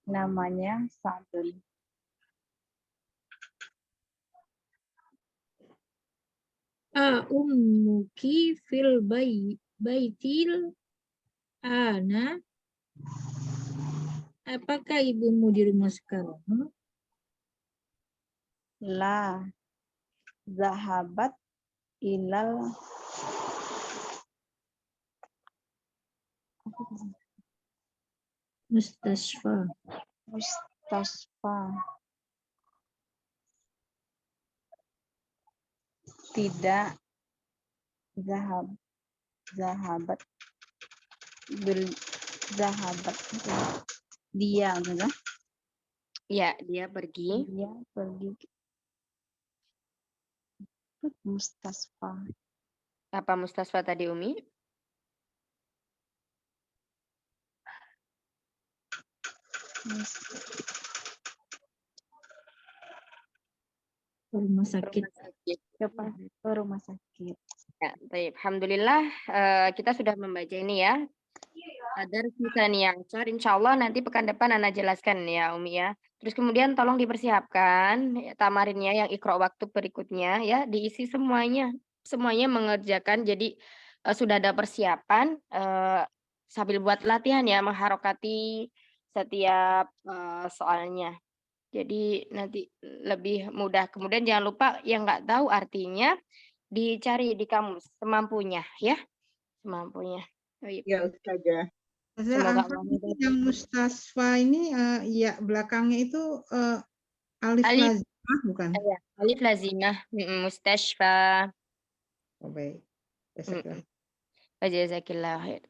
Namanya Sa'dun. Ummuki fil baitil ana. Apakah ibumu di rumah sekarang? La zahabat ilal Mustasfa. Tidak zahabat Zahabat. Dia gitu. Ya, dia pergi. Dia pergi ke mustasfa. Apa mustasfa tadi, Umi? Rumah sakit. Rumah sakit. Ke rumah sakit. Ya, baik. Alhamdulillah kita sudah membaca ini ya. Ada yang insya Allah nanti pekan depan Ana jelaskan ya Umi ya. Terus kemudian tolong dipersiapkan ya, tamarinnya yang ikro waktu berikutnya ya diisi semuanya. Semuanya mengerjakan jadi sudah ada persiapan sambil buat latihan ya mengharokati setiap soalnya. Jadi nanti lebih mudah. Kemudian jangan lupa yang nggak tahu artinya dicari di kamus semampunya ya. Semampunya. Baik. Ya Ustazah. Semoga Apa Allah itu yang mustasfa ini ya belakangnya itu alif Alif. lazimah bukan? Ya, alif lazimah mustasfa. Oh, baik. Jazakillah khair.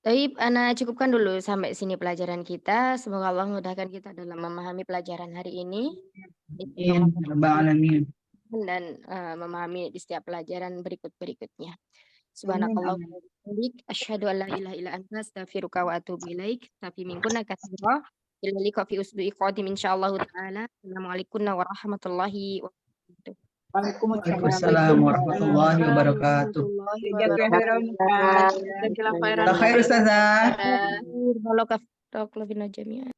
Taib, Ana cukupkan dulu sampai sini pelajaran kita. Semoga Allah memudahkan kita dalam memahami pelajaran hari ini. Dan memahami di setiap pelajaran berikut-berikutnya. Subhanakallah wa bihamdik asyhadu an la ilaha illa anta astaghfiruka wa atubu ilaik. Tapi minkunna katsira. Ila liqa fi usbu'i qadim insyaallah taala. Assalamualaikum warahmatullahi wabarakatuh. Waalaikumsalam warahmatullahi wabarakatuh. Jazakallah khairan. Khair Ustazah. Barakallahu fiikum jami'an.